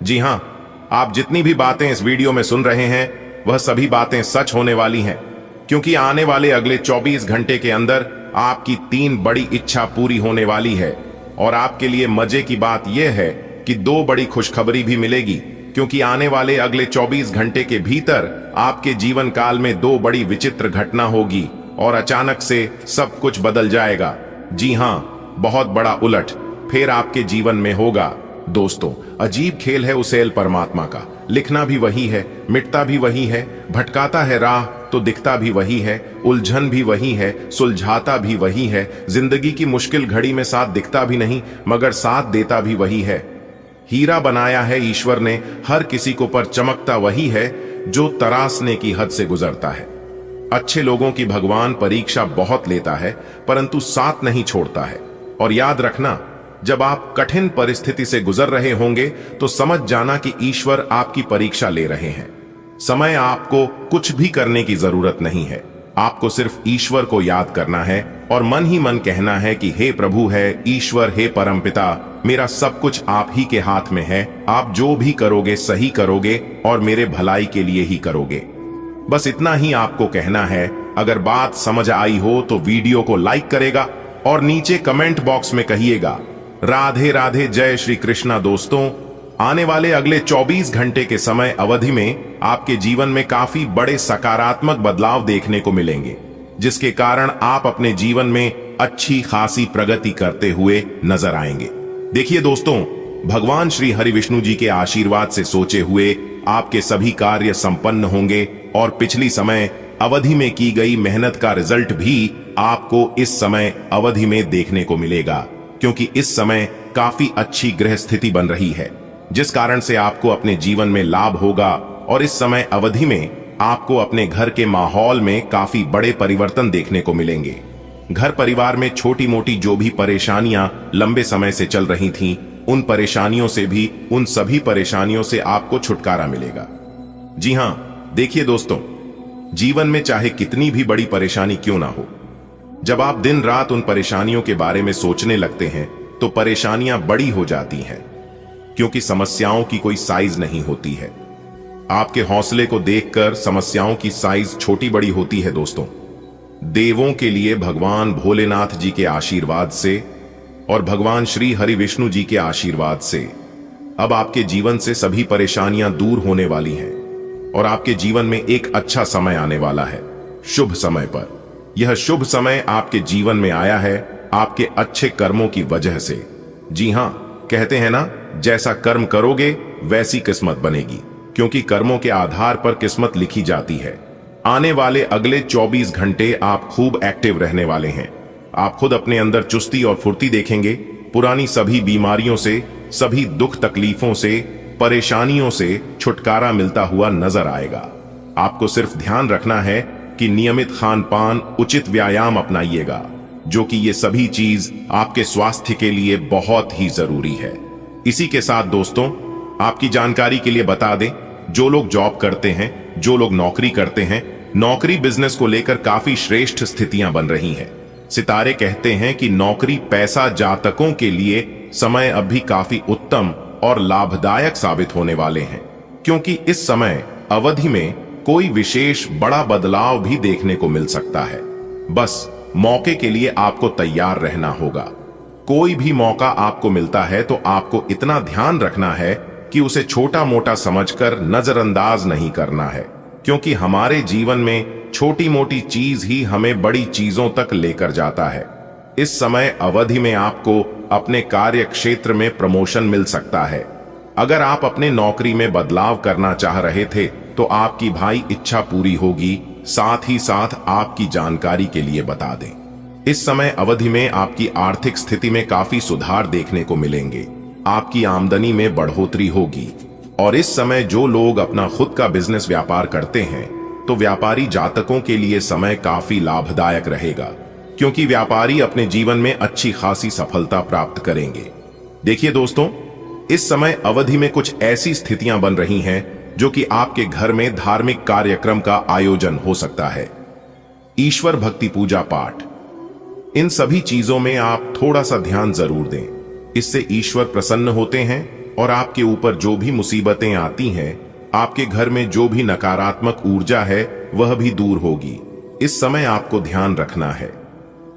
[SPEAKER 1] जी हां, आप जितनी भी बातें इस वीडियो में सुन रहे हैं वह सभी बातें सच होने वाली हैं, क्योंकि आने वाले अगले 24 घंटे के अंदर आपकी 3 बड़ी इच्छा पूरी होने वाली है। और आपके लिए मजे की बात यह है कि 2 बड़ी खुशखबरी भी मिलेगी, क्योंकि आने वाले अगले 24 घंटे के भीतर आपके जीवन काल में 2 बड़ी विचित्र घटना होगी और अचानक से सब कुछ बदल जाएगा। जी हां, बहुत बड़ा उलट फिर आपके जीवन में होगा। दोस्तों, अजीब खेल है उसेल परमात्मा का। लिखना भी वही है, मिटता भी वही है, भटकाता है राह तो दिखता भी वही है, उलझन भी वही है, सुलझाता भी वही है, जिंदगी की मुश्किल घड़ी में साथ दिखता भी नहीं मगर साथ देता भी वही है। हीरा बनाया है ईश्वर ने हर किसी को, पर चमकता वही है जो तरासने की हद से गुजरता है। अच्छे लोगों की भगवान परीक्षा बहुत लेता है परंतु साथ नहीं छोड़ता है। और याद रखना, जब आप कठिन परिस्थिति से गुजर रहे होंगे तो समझ जाना कि ईश्वर आपकी परीक्षा ले रहे हैं। समय आपको कुछ भी करने की जरूरत नहीं है, आपको सिर्फ ईश्वर को याद करना है और मन ही मन कहना है कि हे प्रभु, है ईश्वर, हे परमपिता, मेरा सब कुछ आप ही के हाथ में है। आप जो भी करोगे सही करोगे और मेरे भलाई के लिए ही करोगे। बस इतना ही आपको कहना है। अगर बात समझ आई हो तो वीडियो को लाइक करेगा और नीचे कमेंट बॉक्स में कहिएगा राधे राधे, जय श्री कृष्णा। दोस्तों, आने वाले अगले 24 घंटे के समय अवधि में आपके जीवन में काफी बड़े सकारात्मक बदलाव देखने को मिलेंगे, जिसके कारण आप अपने जीवन में अच्छी खासी प्रगति करते हुए नजर आएंगे। देखिए दोस्तों, भगवान श्री हरि विष्णु जी के आशीर्वाद से सोचे हुए आपके सभी कार्य संपन्न होंगे और पिछली समय अवधि में की गई मेहनत का रिजल्ट भी आपको इस समय अवधि में देखने को मिलेगा, क्योंकि इस समय काफी अच्छी ग्रह स्थिति बन रही है, जिस कारण से आपको अपने जीवन में लाभ होगा। और इस समय अवधि में आपको अपने घर के माहौल में काफी बड़े परिवर्तन देखने को मिलेंगे। घर परिवार में छोटी मोटी जो भी परेशानियां लंबे समय से चल रही थीं, उन परेशानियों से भी, उन सभी परेशानियों से आपको छुटकारा मिलेगा। जी हां, देखिए दोस्तों, जीवन में चाहे कितनी भी बड़ी परेशानी क्यों ना हो, जब आप दिन रात उन परेशानियों के बारे में सोचने लगते हैं तो परेशानियां बड़ी हो जाती हैं, क्योंकि समस्याओं की कोई साइज नहीं होती है। आपके हौसले को देखकर समस्याओं की साइज छोटी बड़ी होती है। दोस्तों, देवों के लिए भगवान भोलेनाथ जी के आशीर्वाद से और भगवान श्री हरि विष्णु जी के आशीर्वाद से अब आपके जीवन से सभी परेशानियां दूर होने वाली हैं और आपके जीवन में एक अच्छा समय आने वाला है, शुभ समय पर। यह शुभ समय आपके जीवन में आया है आपके अच्छे कर्मों की वजह से। जी हां, कहते हैं ना, जैसा कर्म करोगे वैसी किस्मत बनेगी, क्योंकि कर्मों के आधार पर किस्मत लिखी जाती है। आने वाले अगले 24 घंटे आप खूब एक्टिव रहने वाले हैं। आप खुद अपने अंदर चुस्ती और फुर्ती देखेंगे। पुरानी सभी बीमारियों से, सभी दुख तकलीफों से, परेशानियों से छुटकारा मिलता हुआ नजर आएगा। आपको सिर्फ ध्यान रखना है कि नियमित खान पान, उचित व्यायाम अपनाइएगा, जो कि ये सभी चीज आपके स्वास्थ्य के लिए बहुत ही जरूरी है। इसी के साथ दोस्तों, आपकी जानकारी के लिए बता दें, जो लोग जॉब करते हैं, जो लोग नौकरी करते हैं, नौकरी बिजनेस को लेकर काफी श्रेष्ठ स्थितियां बन रही हैं। सितारे कहते हैं कि नौकरी पैसा जातकों के लिए समय अब भी काफी उत्तम और लाभदायक साबित होने वाले हैं, क्योंकि इस समय अवधि में कोई विशेष बड़ा बदलाव भी देखने को मिल सकता है। बस मौके के लिए आपको तैयार रहना होगा। कोई भी मौका आपको मिलता है तो आपको इतना ध्यान रखना है कि उसे छोटा मोटा समझकर नजरअंदाज नहीं करना है, क्योंकि हमारे जीवन में छोटी मोटी चीज ही हमें बड़ी चीजों तक लेकर जाता है। इस समय अवधि में आपको अपने कार्य क्षेत्र में प्रमोशन मिल सकता है। अगर आप अपने नौकरी में बदलाव करना चाह रहे थे तो आपकी भाई इच्छा पूरी होगी। साथ ही साथ आपकी जानकारी के लिए बता दें, इस समय अवधि में आपकी आर्थिक स्थिति में काफी सुधार देखने को मिलेंगे। आपकी आमदनी में बढ़ोतरी होगी। और इस समय जो लोग अपना खुद का बिजनेस व्यापार करते हैं तो व्यापारी जातकों के लिए समय काफी लाभदायक रहेगा, क्योंकि व्यापारी अपने जीवन में अच्छी खासी सफलता प्राप्त करेंगे। देखिए दोस्तों, इस समय अवधि में कुछ ऐसी स्थितियां बन रही हैं जो कि आपके घर में धार्मिक कार्यक्रम का आयोजन हो सकता है। ईश्वर भक्ति, पूजा पाठ, इन सभी चीजों में आप थोड़ा सा ध्यान जरूर दें। इससे ईश्वर प्रसन्न होते हैं और आपके ऊपर जो भी मुसीबतें आती हैं, आपके घर में जो भी नकारात्मक ऊर्जा है वह भी दूर होगी। इस समय आपको ध्यान रखना है,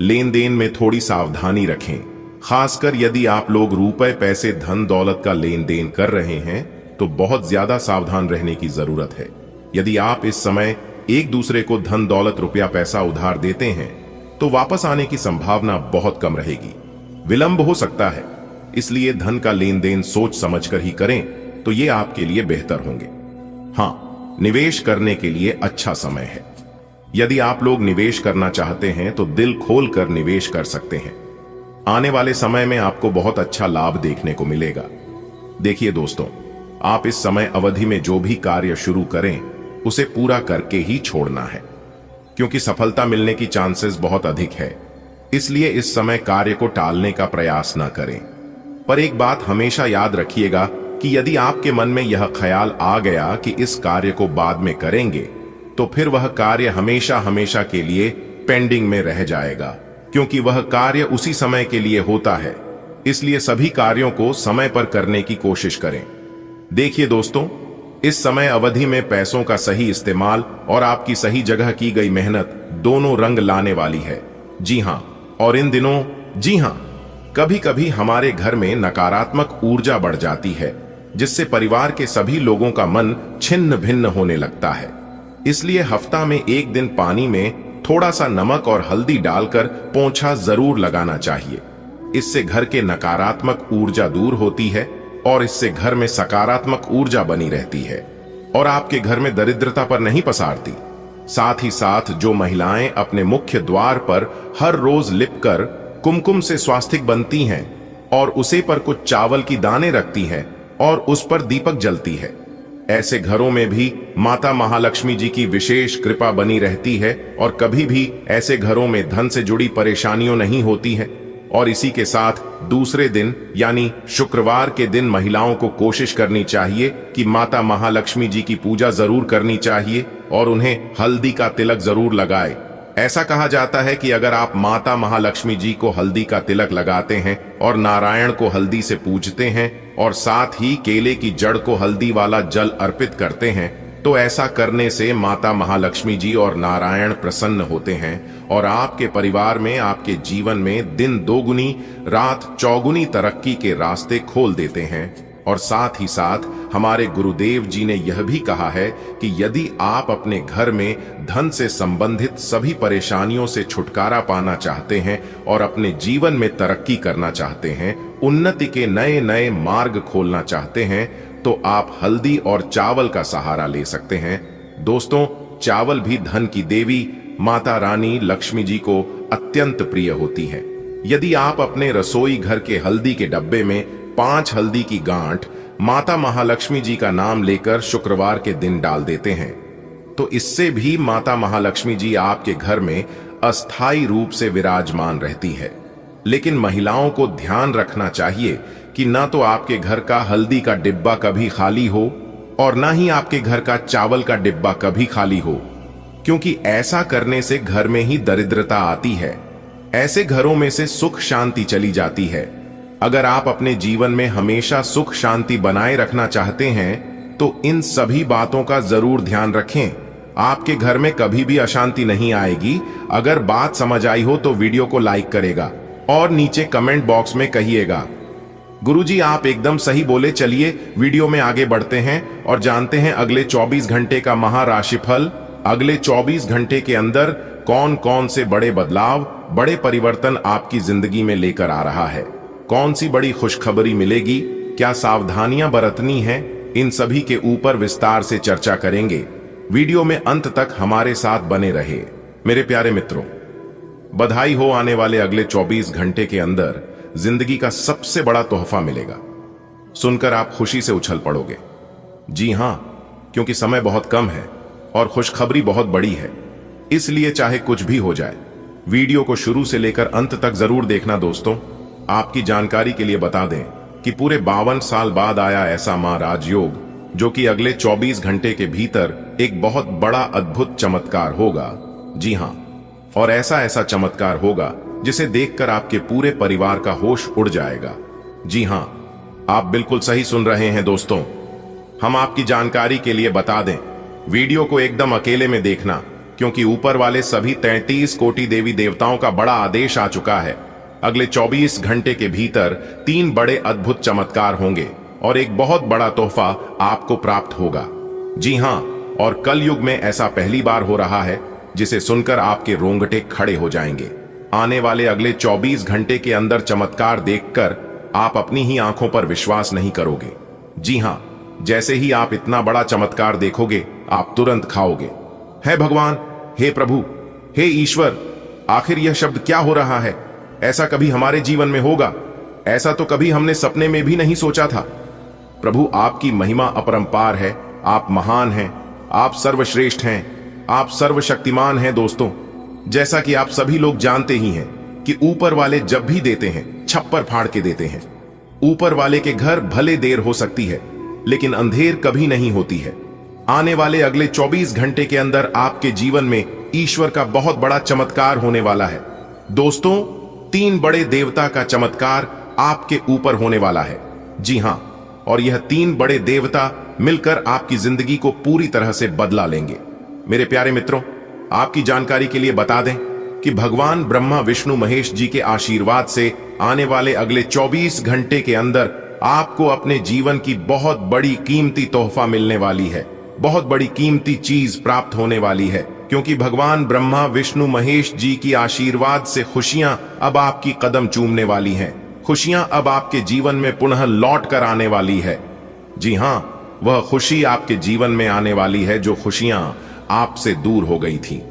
[SPEAKER 1] लेन देन में थोड़ी सावधानी रखें। खासकर यदि आप लोग रुपए, पैसे, धन दौलत का लेन देन कर रहे हैं तो बहुत ज्यादा सावधान रहने की जरूरत है। यदि आप इस समय एक दूसरे को धन दौलत, रुपया, पैसा उधार देते हैं तो वापस आने की संभावना बहुत कम रहेगी। विलंब हो सकता है, इसलिए धन का लेन देन सोच समझकर ही करें तो ये आपके लिए बेहतर होंगे। हाँ, निवेश करने के लिए अच्छा समय है। यदि आप लोग निवेश करना चाहते हैं तो दिल खोलकर निवेश कर सकते हैं। आने वाले समय में आपको बहुत अच्छा लाभ देखने को मिलेगा। देखिए दोस्तों, आप इस समय अवधि में जो भी कार्य शुरू करें उसे पूरा करके ही छोड़ना है, क्योंकि सफलता मिलने की चांसेस बहुत अधिक है। इसलिए इस समय कार्य को टालने का प्रयास न करें। पर एक बात हमेशा याद रखिएगा कि यदि आपके मन में यह ख्याल आ गया कि इस कार्य को बाद में करेंगे, तो फिर वह कार्य हमेशा हमेशा के लिए पेंडिंग में रह जाएगा, क्योंकि वह कार्य उसी समय के लिए होता है। इसलिए सभी कार्यों को समय पर करने की कोशिश करें। देखिए दोस्तों, इस समय अवधि में पैसों का सही इस्तेमाल और आपकी सही जगह की गई मेहनत दोनों रंग लाने वाली है। जी हां, और इन दिनों जी हां, कभी कभी हमारे घर में नकारात्मक ऊर्जा बढ़ जाती है, जिससे परिवार के सभी लोगों का मन छिन्न भिन्न होने लगता है। इसलिए हफ्ता में एक दिन पानी में थोड़ा सा नमक और हल्दी डालकर पोंछा जरूर लगाना चाहिए। इससे घर के नकारात्मक ऊर्जा दूर होती है और इससे घर में सकारात्मक ऊर्जा बनी रहती है और आपके घर में दरिद्रता पर नहीं पसारती। साथ ही साथ जो महिलाएं अपने मुख्य द्वार पर हर रोज लिपकर कुमकुम से स्वास्तिक बनती हैं और उसे पर कुछ चावल की दाने रखती हैं और उस पर दीपक जलती है, ऐसे घरों में भी माता महालक्ष्मी जी की विशेष कृपा बनी रहती है और कभी भी ऐसे घरों में धन से जुड़ी परेशानियों नहीं होती है। और इसी के साथ दूसरे दिन यानी शुक्रवार के दिन महिलाओं को कोशिश करनी चाहिए कि माता महालक्ष्मी जी की पूजा जरूर करनी चाहिए और उन्हें हल्दी का तिलक जरूर लगाए। ऐसा कहा जाता है कि अगर आप माता महालक्ष्मी जी को हल्दी का तिलक लगाते हैं और नारायण को हल्दी से पूजते हैं और साथ ही केले की जड़ को हल्दी वाला जल अर्पित करते हैं, तो ऐसा करने से माता महालक्ष्मी जी और नारायण प्रसन्न होते हैं और आपके परिवार में, आपके जीवन में दिन दोगुनी रात चौगुनी तरक्की के रास्ते खोल देते हैं। और साथ ही साथ हमारे गुरुदेव जी ने यह भी कहा है कि यदि आप अपने घर में धन से संबंधित सभी परेशानियों से छुटकारा पाना चाहते हैं और अपने जीवन में तरक्की करना चाहते हैं, उन्नति के नए नए मार्ग खोलना चाहते हैं, तो आप हल्दी और चावल का सहारा ले सकते हैं। दोस्तों, चावल भी धन की देवी माता रानी लक्ष्मी जी को अत्यंत प्रिय होती है। यदि आप अपने रसोई घर के हल्दी के डब्बे में 5 हल्दी की गांठ माता महालक्ष्मी जी का नाम लेकर शुक्रवार के दिन डाल देते हैं, तो इससे भी माता महालक्ष्मी जी आपके घर में अस्थायी रूप से विराजमान रहती है। लेकिन महिलाओं को ध्यान रखना चाहिए कि ना तो आपके घर का हल्दी का डिब्बा कभी खाली हो और ना ही आपके घर का चावल का डिब्बा कभी खाली हो, क्योंकि ऐसा करने से घर में ही दरिद्रता आती है। ऐसे घरों में से सुख शांति चली जाती है। अगर आप अपने जीवन में हमेशा सुख शांति बनाए रखना चाहते हैं तो इन सभी बातों का जरूर ध्यान रखें। आपके घर में कभी भी अशांति नहीं आएगी। अगर बात समझ आई हो तो वीडियो को लाइक करेगा और नीचे कमेंट बॉक्स में कहिएगा, गुरुजी आप एकदम सही बोले। चलिए वीडियो में आगे बढ़ते हैं और जानते हैं अगले 24 घंटे का महाराशिफल। अगले 24 घंटे के अंदर कौन कौन से बड़े बदलाव, बड़े परिवर्तन आपकी जिंदगी में लेकर आ रहा है, कौन सी बड़ी खुशखबरी मिलेगी, क्या सावधानियां बरतनी है, इन सभी के ऊपर विस्तार से चर्चा करेंगे। वीडियो में अंत तक हमारे साथ बने रहे। मेरे प्यारे मित्रों, बधाई हो, आने वाले अगले 24 घंटे के अंदर जिंदगी का सबसे बड़ा तोहफा मिलेगा। सुनकर आप खुशी से उछल पड़ोगे। जी हां, क्योंकि समय बहुत कम है और खुशखबरी बहुत बड़ी है। इसलिए चाहे कुछ भी हो जाए, वीडियो को शुरू से लेकर अंत तक जरूर देखना। दोस्तों, आपकी जानकारी के लिए बता दें कि पूरे 52 साल बाद आया ऐसा मां राजयोग, जो कि अगले 24 घंटे के भीतर एक बहुत बड़ा अद्भुत चमत्कार होगा। जी हां, और ऐसा चमत्कार होगा जिसे देखकर आपके पूरे परिवार का होश उड़ जाएगा। जी हां, आप बिल्कुल सही सुन रहे हैं दोस्तों। हम आपकी जानकारी के लिए बता दें, वीडियो को एकदम अकेले में देखना, क्योंकि ऊपर वाले सभी 33 कोटि देवी देवताओं का बड़ा आदेश आ चुका है। अगले 24 घंटे के भीतर 3 बड़े अद्भुत चमत्कार होंगे और एक बहुत बड़ा तोहफा आपको प्राप्त होगा। जी हां, और कल युग में ऐसा पहली बार हो रहा है जिसे सुनकर आपके रोंगटे खड़े हो जाएंगे। आने वाले अगले 24 घंटे के अंदर चमत्कार देखकर आप अपनी ही आंखों पर विश्वास नहीं करोगे। जी हां, जैसे ही आप इतना बड़ा चमत्कार देखोगे, आप तुरंत खाओगे। हे भगवान, हे प्रभु, हे ईश्वर, आखिर यह शब्द क्या हो रहा है? ऐसा कभी हमारे जीवन में होगा? ऐसा तो कभी हमने सपने में भी नहीं सोचा था। प्रभु, आपकी महिमा अपरंपार है। आप महान हैं, आप सर्वश्रेष्ठ हैं, आप सर्वशक्तिमान हैं। दोस्तों, जैसा कि आप सभी लोग जानते ही हैं कि ऊपर वाले जब भी देते हैं, छप्पर फाड़ के देते हैं। ऊपर वाले के घर भले देर हो सकती है, लेकिन अंधेर कभी नहीं होती है। आने वाले अगले 24 घंटे के अंदर आपके जीवन में ईश्वर का बहुत बड़ा चमत्कार होने वाला है। दोस्तों, 3 बड़े देवता का चमत्कार आपके ऊपर होने वाला है। जी हां, और यह 3 बड़े देवता मिलकर आपकी जिंदगी को पूरी तरह से बदला लेंगे। मेरे प्यारे मित्रों, आपकी जानकारी के लिए बता दें कि भगवान ब्रह्मा विष्णु महेश जी के आशीर्वाद से आने वाले अगले 24 घंटे के अंदर आपको अपने जीवन की बहुत बड़ी कीमती तोहफा मिलने वाली है। बहुत बड़ी कीमती चीज प्राप्त होने वाली है, क्योंकि भगवान ब्रह्मा विष्णु महेश जी की आशीर्वाद से खुशियां अब आपकी कदम चूमने वाली हैं। खुशियां अब आपके जीवन में पुनः लौट कर आने वाली है। जी हां, वह खुशी आपके जीवन में आने वाली है जो खुशियां आपसे दूर हो गई थी।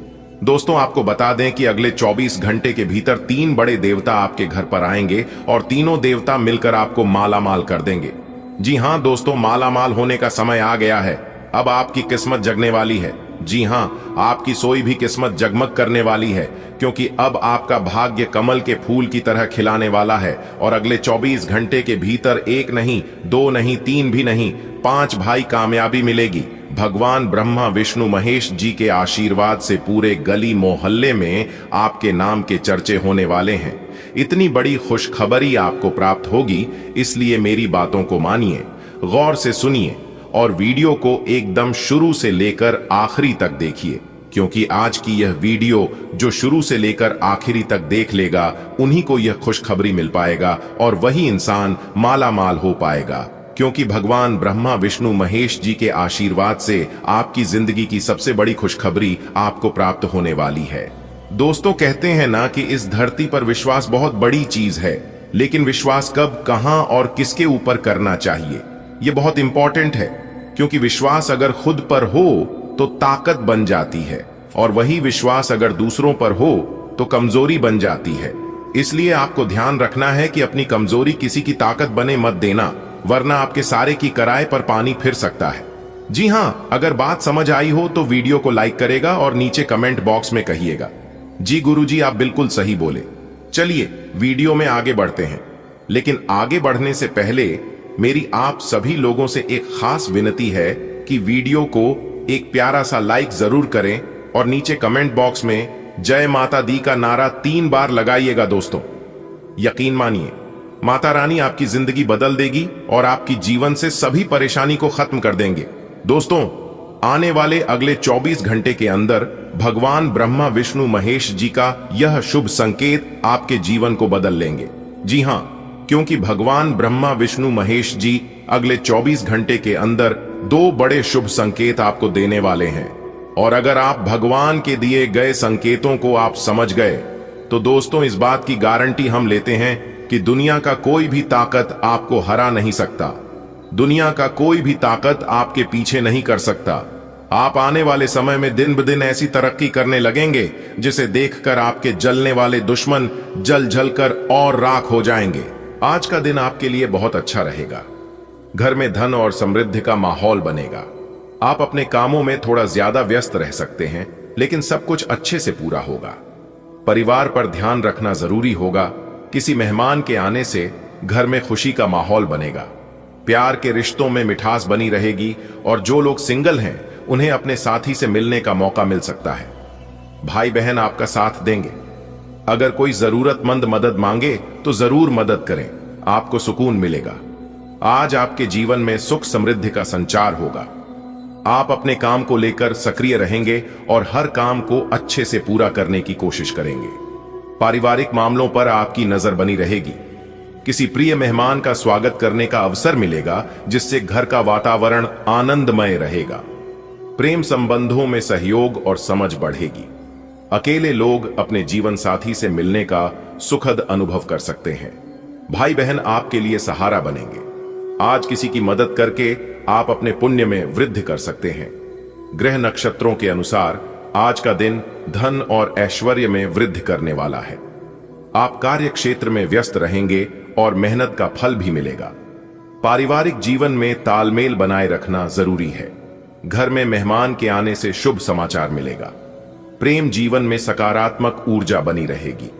[SPEAKER 1] दोस्तों, आपको बता दें कि अगले 24 घंटे के भीतर 3 बड़े देवता आपके घर पर आएंगे और तीनों देवता मिलकर आपको माला माल कर देंगे। जी हां दोस्तों, माला माल होने का समय आ गया है। अब आपकी किस्मत जगने वाली है। जी हां, आपकी सोई भी किस्मत जगमग करने वाली है, क्योंकि अब आपका भाग्य कमल के फूल की तरह खिलाने वाला है। और अगले 24 घंटे के भीतर 1 नहीं, 2 नहीं, 3 भी नहीं, 5 भाई कामयाबी मिलेगी। भगवान ब्रह्मा विष्णु महेश जी के आशीर्वाद से पूरे गली मोहल्ले में आपके नाम के चर्चे होने वाले हैं। इतनी बड़ी खुशखबरी आपको प्राप्त होगी, इसलिए मेरी बातों को मानिए, गौर से सुनिए और वीडियो को एकदम शुरू से लेकर आखिरी तक देखिए, क्योंकि आज की यह वीडियो जो शुरू से लेकर आखिरी तक देख लेगा, उन्हीं को यह खुशखबरी मिल पाएगा और वही इंसान माला माल हो पाएगा, क्योंकि भगवान ब्रह्मा विष्णु महेश जी के आशीर्वाद से आपकी जिंदगी की सबसे बड़ी खुशखबरी आपको प्राप्त होने वाली है। दोस्तों, कहते हैं ना कि इस धरती पर विश्वास बहुत बड़ी चीज है, लेकिन विश्वास कब, कहां और किसके ऊपर करना चाहिए, यह बहुत इंपॉर्टेंट है। क्योंकि विश्वास अगर खुद पर हो तो ताकत बन जाती है, और वही विश्वास अगर दूसरों पर हो तो कमजोरी बन जाती है। इसलिए आपको ध्यान रखना है कि अपनी कमजोरी किसी की ताकत बने मत देना, वरना आपके सारे की कराए पर पानी फिर सकता है। जी हां, अगर बात समझ आई हो तो वीडियो को लाइक करेगा और नीचे कमेंट बॉक्स में कहिएगा, जी गुरुजी आप बिल्कुल सही बोले। चलिए वीडियो में आगे बढ़ते हैं, लेकिन आगे बढ़ने से पहले मेरी आप सभी लोगों से एक खास विनती है कि वीडियो को एक प्यारा सा लाइक जरूर करें और नीचे कमेंट बॉक्स में जय माता दी का नारा 3 बार लगाइएगा। दोस्तों, यकीन मानिए, माता रानी आपकी जिंदगी बदल देगी और आपकी जीवन से सभी परेशानी को खत्म कर देंगे। दोस्तों, आने वाले अगले 24 घंटे के अंदर भगवान ब्रह्मा विष्णु महेश जी का यह शुभ संकेत आपके जीवन को बदल लेंगे। जी हां, क्योंकि भगवान ब्रह्मा विष्णु महेश जी अगले 24 घंटे के अंदर 2 बड़े शुभ संकेत आपको देने वाले हैं। और अगर आप भगवान के दिए गए संकेतों को आप समझ गए, तो दोस्तों इस बात की गारंटी हम लेते हैं कि दुनिया का कोई भी ताकत आपको हरा नहीं सकता। दुनिया का कोई भी ताकत आपके पीछे नहीं कर सकता। आप आने वाले समय में दिन ब दिन ऐसी तरक्की करने लगेंगे जिसे देखकर आपके जलने वाले दुश्मन जल जलकर और राख हो जाएंगे। आज का दिन आपके लिए बहुत अच्छा रहेगा। घर में धन और समृद्धि का माहौल बनेगा। आप अपने कामों में थोड़ा ज्यादा व्यस्त रह सकते हैं, लेकिन सब कुछ अच्छे से पूरा होगा। परिवार पर ध्यान रखना जरूरी होगा। किसी मेहमान के आने से घर में खुशी का माहौल बनेगा। प्यार के रिश्तों में मिठास बनी रहेगी और जो लोग सिंगल हैं उन्हें अपने साथी से मिलने का मौका मिल सकता है। भाई बहन आपका साथ देंगे। अगर कोई जरूरतमंद मदद मांगे तो जरूर मदद करें, आपको सुकून मिलेगा। आज आपके जीवन में सुख समृद्धि का संचार होगा। आप अपने काम को लेकर सक्रिय रहेंगे और हर काम को अच्छे से पूरा करने की कोशिश करेंगे। पारिवारिक मामलों पर आपकी नजर बनी रहेगी। किसी प्रिय मेहमान का स्वागत करने का अवसर मिलेगा, जिससे घर का वातावरण आनंदमय रहेगा। प्रेम संबंधों में सहयोग और समझ बढ़ेगी। अकेले लोग अपने जीवन साथी से मिलने का सुखद अनुभव कर सकते हैं। भाई बहन आपके लिए सहारा बनेंगे। आज किसी की मदद करके आप अपने पुण्य में वृद्धि कर सकते हैं। ग्रह नक्षत्रों के अनुसार आज का दिन धन और ऐश्वर्य में वृद्धि करने वाला है। आप कार्य क्षेत्र में व्यस्त रहेंगे और मेहनत का फल भी मिलेगा। पारिवारिक जीवन में तालमेल बनाए रखना जरूरी है। घर में मेहमान के आने से शुभ समाचार मिलेगा। प्रेम जीवन में सकारात्मक ऊर्जा बनी रहेगी।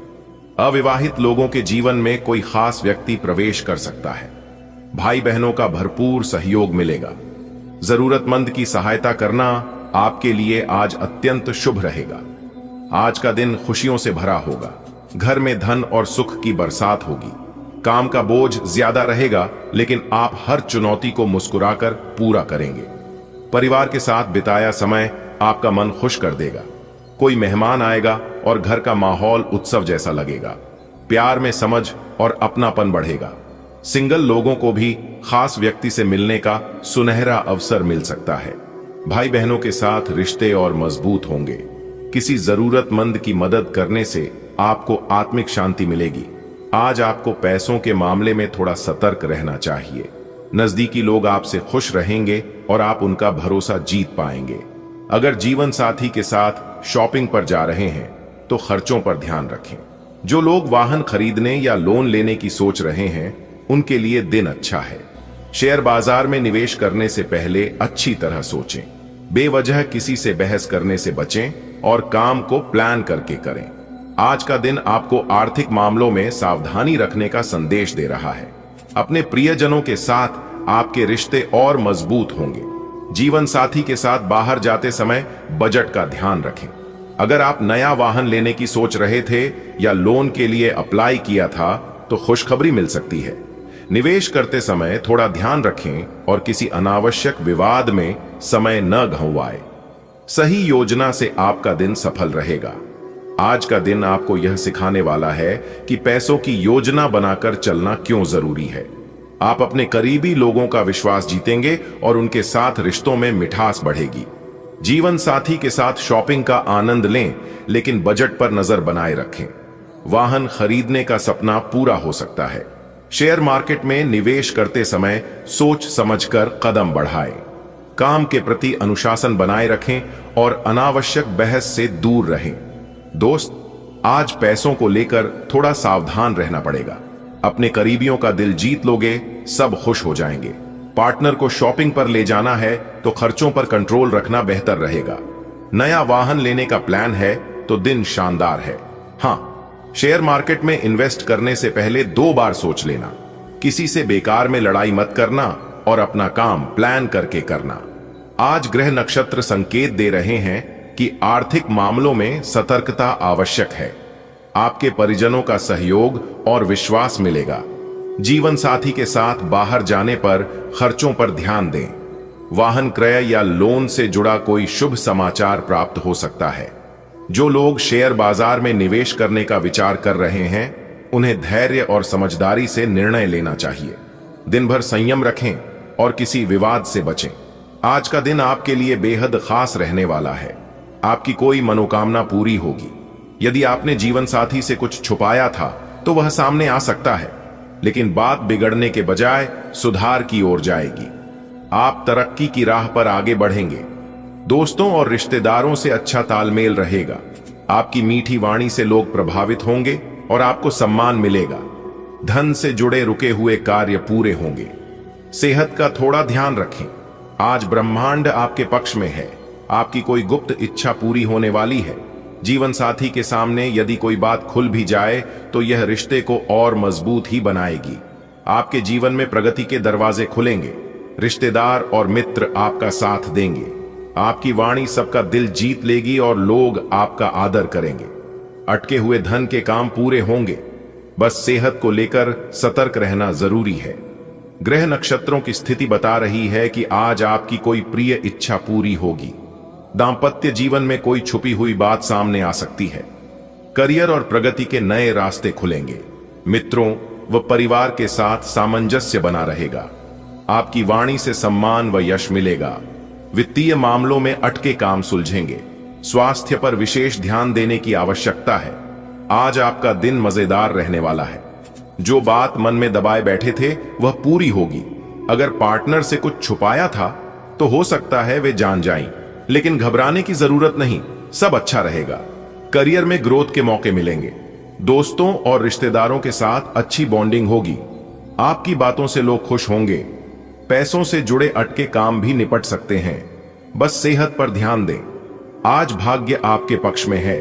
[SPEAKER 1] अविवाहित लोगों के जीवन में कोई खास व्यक्ति प्रवेश कर सकता है। भाई बहनों का भरपूर सहयोग मिलेगा। जरूरतमंद की सहायता करना आपके लिए आज अत्यंत शुभ रहेगा। आज का दिन खुशियों से भरा होगा। घर में धन और सुख की बरसात होगी। काम का बोझ ज्यादा रहेगा, लेकिन आप हर चुनौती को मुस्कुराकर पूरा करेंगे। परिवार के साथ बिताया समय आपका मन खुश कर देगा। कोई मेहमान आएगा और घर का माहौल उत्सव जैसा लगेगा। प्यार में समझ और अपनापन बढ़ेगा। सिंगल लोगों को भी खास व्यक्ति से मिलने का सुनहरा अवसर मिल सकता है। भाई बहनों के साथ रिश्ते और मजबूत होंगे। किसी जरूरतमंद की मदद करने से आपको आत्मिक शांति मिलेगी। आज आपको पैसों के मामले में थोड़ा सतर्क रहना चाहिए। नजदीकी लोग आपसे खुश रहेंगे और आप उनका भरोसा जीत पाएंगे। अगर जीवन साथी के साथ शॉपिंग पर जा रहे हैं तो खर्चों पर ध्यान रखें। जो लोग वाहन खरीदने या लोन लेने की सोच रहे हैं उनके लिए दिन अच्छा है। शेयर बाजार में निवेश करने से पहले अच्छी तरह सोचें। बेवजह किसी से बहस करने से बचें और काम को प्लान करके करें। आज का दिन आपको आर्थिक मामलों में सावधानी रखने का संदेश दे रहा है। अपने प्रियजनों के साथ आपके रिश्ते और मजबूत होंगे। जीवन साथी के साथ बाहर जाते समय बजट का ध्यान रखें। अगर आप नया वाहन लेने की सोच रहे थे या लोन के लिए अप्लाई किया था तो खुशखबरी मिल सकती है। निवेश करते समय थोड़ा ध्यान रखें और किसी अनावश्यक विवाद में समय न गंवाएं। सही योजना से आपका दिन सफल रहेगा। आज का दिन आपको यह सिखाने वाला है कि पैसों की योजना बनाकर चलना क्यों जरूरी है। आप अपने करीबी लोगों का विश्वास जीतेंगे और उनके साथ रिश्तों में मिठास बढ़ेगी। जीवन साथी के साथ शॉपिंग का आनंद लें, लेकिन बजट पर नजर बनाए रखें। वाहन खरीदने का सपना पूरा हो सकता है। शेयर मार्केट में निवेश करते समय सोच समझकर कदम बढ़ाएं। काम के प्रति अनुशासन बनाए रखें और अनावश्यक बहस से दूर रहें। दोस्त, आज पैसों को लेकर थोड़ा सावधान रहना पड़ेगा। अपने करीबियों का दिल जीत लोगे, सब खुश हो जाएंगे। पार्टनर को शॉपिंग पर ले जाना है तो खर्चों पर कंट्रोल रखना बेहतर रहेगा। नया वाहन लेने का प्लान है तो दिन शानदार है। हाँ, शेयर मार्केट में इन्वेस्ट करने से पहले 2 बार सोच लेना। किसी से बेकार में लड़ाई मत करना और अपना काम प्लान करके करना। आज ग्रह नक्षत्र संकेत दे रहे हैं कि आर्थिक मामलों में सतर्कता आवश्यक है। आपके परिजनों का सहयोग और विश्वास मिलेगा। जीवन साथी के साथ बाहर जाने पर खर्चों पर ध्यान दें। वाहन क्रय या लोन से जुड़ा कोई शुभ समाचार प्राप्त हो सकता है। जो लोग शेयर बाजार में निवेश करने का विचार कर रहे हैं उन्हें धैर्य और समझदारी से निर्णय लेना चाहिए। दिन भर संयम रखें और किसी विवाद से बचें। आज का दिन आपके लिए बेहद खास रहने वाला है। आपकी कोई मनोकामना पूरी होगी। यदि आपने जीवन साथी से कुछ छुपाया था तो वह सामने आ सकता है, लेकिन बात बिगड़ने के बजाय सुधार की ओर जाएगी। आप तरक्की की राह पर आगे बढ़ेंगे। दोस्तों और रिश्तेदारों से अच्छा तालमेल रहेगा। आपकी मीठी वाणी से लोग प्रभावित होंगे और आपको सम्मान मिलेगा। धन से जुड़े रुके हुए कार्य पूरे होंगे। सेहत का थोड़ा ध्यान रखें। आज ब्रह्मांड आपके पक्ष में है। आपकी कोई गुप्त इच्छा पूरी होने वाली है। जीवन साथी के सामने यदि कोई बात खुल भी जाए तो यह रिश्ते को और मजबूत ही बनाएगी। आपके जीवन में प्रगति के दरवाजे खुलेंगे। रिश्तेदार और मित्र आपका साथ देंगे। आपकी वाणी सबका दिल जीत लेगी और लोग आपका आदर करेंगे। अटके हुए धन के काम पूरे होंगे। बस सेहत को लेकर सतर्क रहना जरूरी है। ग्रह नक्षत्रों की स्थिति बता रही है कि आज आपकी कोई प्रिय इच्छा पूरी होगी। दांपत्य जीवन में कोई छुपी हुई बात सामने आ सकती है। करियर और प्रगति के नए रास्ते खुलेंगे। मित्रों व परिवार के साथ सामंजस्य बना रहेगा। आपकी वाणी से सम्मान व यश मिलेगा। वित्तीय मामलों में अटके काम सुलझेंगे। स्वास्थ्य पर विशेष ध्यान देने की आवश्यकता है। आज आपका दिन मजेदार रहने वाला है। जो बात मन में दबाए बैठे थे वह पूरी होगी। अगर पार्टनर से कुछ छुपाया था तो हो सकता है वे जान जाएं, लेकिन घबराने की जरूरत नहीं, सब अच्छा रहेगा। करियर में ग्रोथ के मौके मिलेंगे। दोस्तों और रिश्तेदारों के साथ अच्छी बॉन्डिंग होगी। आपकी बातों से लोग खुश होंगे। पैसों से जुड़े अटके काम भी निपट सकते हैं। बस सेहत पर ध्यान दें। आज भाग्य आपके पक्ष में है।